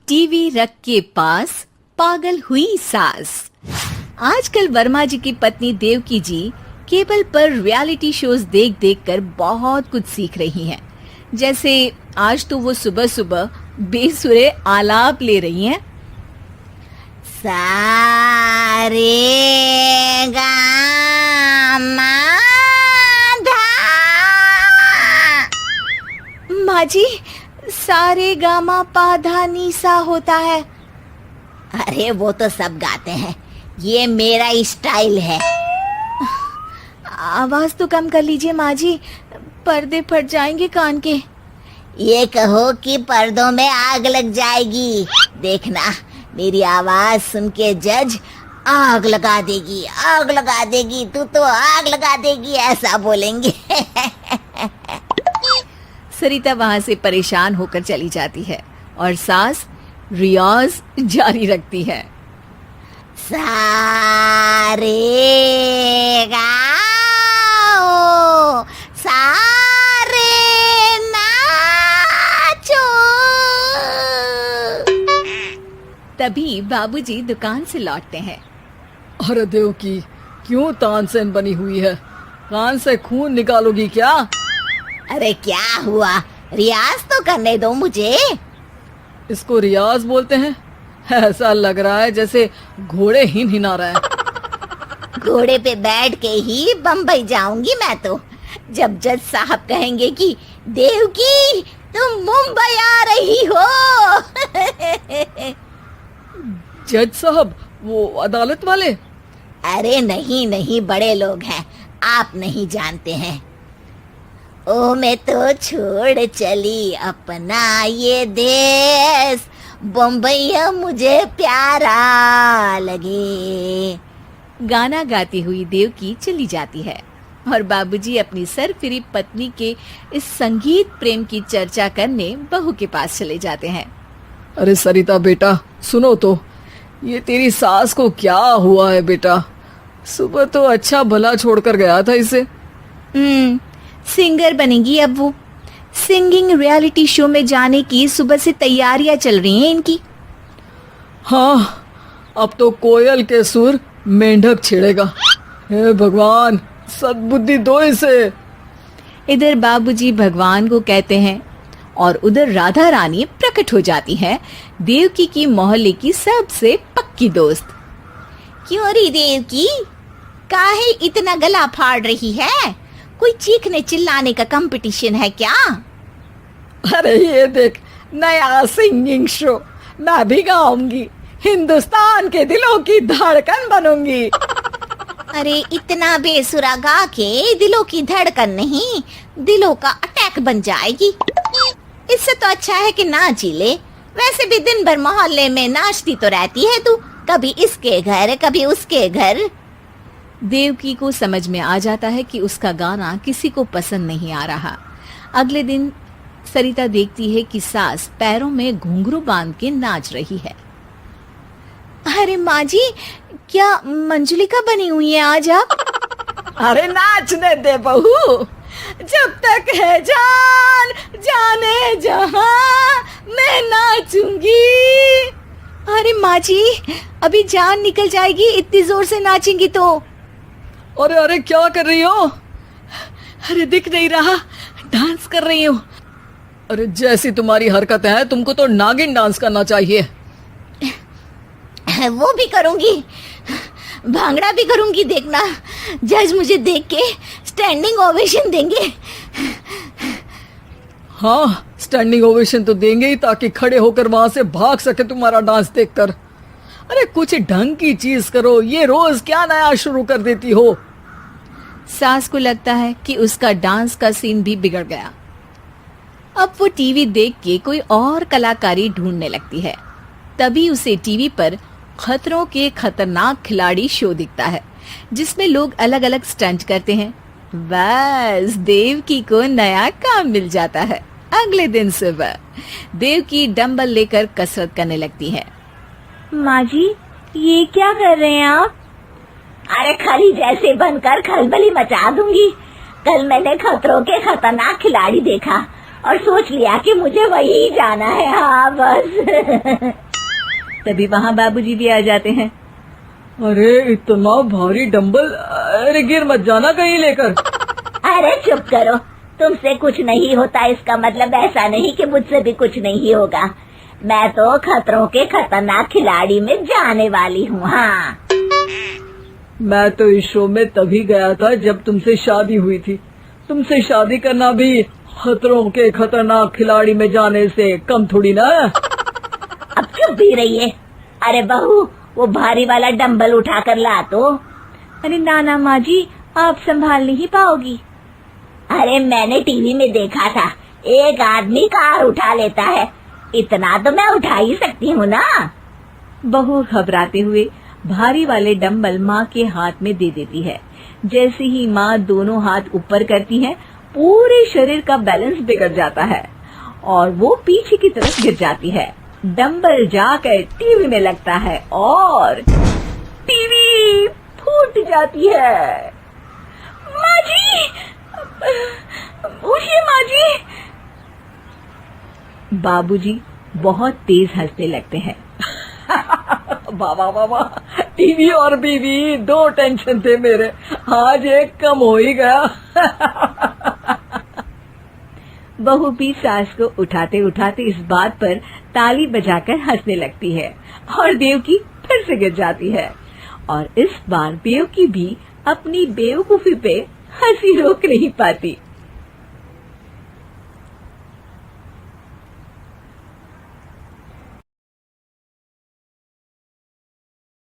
TV रख के पास पागल हुई सास। आजकल वर्मा जी की पत्नी देवकी जी केबल पर रियलिटी शोज देख देख कर बहुत कुछ सीख रही हैं। जैसे आज तो वो सुबह सुबह बेसुरे आलाप ले रही हैं। सारे गामा माँ जी, सारे गामा पाधा नीसा होता है। अरे वो तो सब गाते हैं, ये मेरा स्टाइल है। आवाज तो कम कर लीजिए माँ जी, पर्दे फट जाएंगे कान के। ये कहो कि पर्दों में आग लग जाएगी। देखना, मेरी आवाज सुन के जज आग लगा देगी, आग लगा देगी, तू तो आग लगा देगी, ऐसा बोलेंगे। सरिता वहां से परेशान होकर चली जाती है और सास रियाज जारी रखती है। सारे गाओ, सारे नाचो। तभी बाबूजी दुकान से लौटते हैं। अरे देवकी, क्यों तानसेन बनी हुई है? कान से खून निकालोगी क्या? अरे क्या हुआ, रियाज तो करने दो मुझे। इसको रियाज बोलते हैं? ऐसा लग रहा है जैसे घोड़े हिना रहा है। घोड़े पे बैठ के ही बम्बई जाऊंगी मैं तो, जब जज साहब कहेंगे कि देवकी तुम मुंबई आ रही हो। जज साहब, वो अदालत वाले? अरे नहीं नहीं, बड़े लोग हैं, आप नहीं जानते हैं। ओ मैं तो छोड़ चली अपना ये देश, बम्बई मुझे प्यारा लगे। गाना गाती हुई देवकी चली जाती है और बाबूजी अपनी सरफिरी पत्नी के इस संगीत प्रेम की चर्चा करने बहू के पास चले जाते हैं। अरे सरिता बेटा, सुनो तो, ये तेरी सास को क्या हुआ है बेटा? सुबह तो अच्छा भला छोड़कर गया था इसे। सिंगर बनेगी अब वो। सिंगिंग रियलिटी शो में जाने की सुबह से तैयारियां चल रही हैं इनकी। हाँ, अब तो कोयल के सुर मेंढक छेड़ेगा। हे भगवान, सद्बुद्धि दो इसे। इधर बाबूजी भगवान को कहते हैं और उधर राधा रानी प्रकट हो जाती है, देवकी की मोहल्ले की सबसे पक्की दोस्त। क्यों री देवकी, काहे इतना गला फाड़ रही है? कोई चीखने चिल्लाने का कंपटीशन है क्या? अरे ये देख, नया सिंगिंग शो, मैं भी गाऊंगी, हिंदुस्तान के दिलों की धड़कन बनूंगी। अरे इतना बेसुरा गा के दिलों की धड़कन नहीं, दिलों का अटैक बन जाएगी। इससे तो अच्छा है कि नाच ही ले। वैसे भी दिन भर मोहल्ले में नाचती तो रहती है तू, कभी इसके घर कभी उसके घर। देवकी को समझ में आ जाता है कि उसका गाना किसी को पसंद नहीं आ रहा। अगले दिन सरिता देखती है कि सास पैरों में घुंघरू बांध के नाच रही है। अरे माँ जी, क्या मंजुलिका बनी हुई है आज आप? अरे नाचने दे बहू, जब तक है जान जाने जहां मैं नाचूंगी। अरे माँ जी, अभी जान निकल जाएगी इतनी जोर से नाचेंगी तो। अरे अरे, क्या कर रही हो? अरे दिख नहीं रहा, डांस कर रही हूँ। अरे जैसी तुम्हारी हरकतें हैं, तुमको तो नागिन डांस करना चाहिए। वो भी करूंगी, भांगड़ा भी करूंगी। देखना, जज मुझे देख के स्टैंडिंग ओवेशन देंगे। हाँ, स्टैंडिंग ओवेशन तो देंगे ही, ताकि खड़े होकर वहां से भाग सके तुम्हारा डांस देखकर। अरे कुछ ढंग की चीज करो, ये रोज क्या नया शुरू कर देती हो? सास को लगता है कि उसका डांस का सीन भी बिगड़ गया। अब वो टीवी देख के कोई और कलाकारी ढूंढने लगती है। तभी उसे टीवी पर खतरों के खतरनाक खिलाड़ी शो दिखता है, जिसमें लोग अलग अलग स्टंट करते हैं। बस देवकी को नया काम मिल जाता है। अगले दिन सुबह देवकी डंबल लेकर कसरत करने लगती है। माँ जी, ये क्या कर रहे हैं आप? अरे खली जैसे बनकर खलबली मचा दूंगी। कल मैंने खतरों के खतरनाक खिलाड़ी देखा और सोच लिया कि मुझे वही जाना है। हाँ बस। तभी वहाँ बाबूजी भी आ जाते हैं। अरे इतना भारी डंबल, अरे गिर मत जाना कहीं लेकर। अरे चुप करो, तुमसे कुछ नहीं होता इसका मतलब ऐसा नहीं कि मुझसे भी कुछ नहीं होगा। मैं तो खतरों के खतरनाक खिलाड़ी में जाने वाली हूँ। हाँ, मैं तो इस शो में तभी गया था जब तुमसे शादी हुई थी। तुमसे शादी करना भी खतरों के खतरनाक खिलाड़ी में जाने से कम थोड़ी ना। अब चुप भी रहिए। अरे बहू, वो भारी वाला डंबल उठा कर ला तो। अरे ना माँ जी, आप संभाल नहीं पाओगी। अरे मैंने टीवी में देखा था, एक आदमी कार उठा लेता है, इतना तो मैं उठा ही सकती हूँ ना। बहू घबराते हुए भारी वाले डंबल माँ के हाथ में दे देती है। जैसे ही माँ दोनों हाथ ऊपर करती है, पूरे शरीर का बैलेंस बिगड़ जाता है और वो पीछे की तरफ गिर जाती है। डंबल जाकर टीवी में लगता है और टीवी फूट जाती है। माँ जी, उठिए माँ जी। बाबूजी बहुत तेज हंसने लगते हैं। बाबा बाबा, टीवी और बीवी दो टेंशन थे मेरे, आज एक कम हो ही गया। बहू भी सास को उठाते उठाते इस बात पर ताली बजाकर हंसने लगती है और देवकी फिर से गिर जाती है। और इस बार देवकी भी अपनी बेवकूफी पे हंसी रोक नहीं पाती।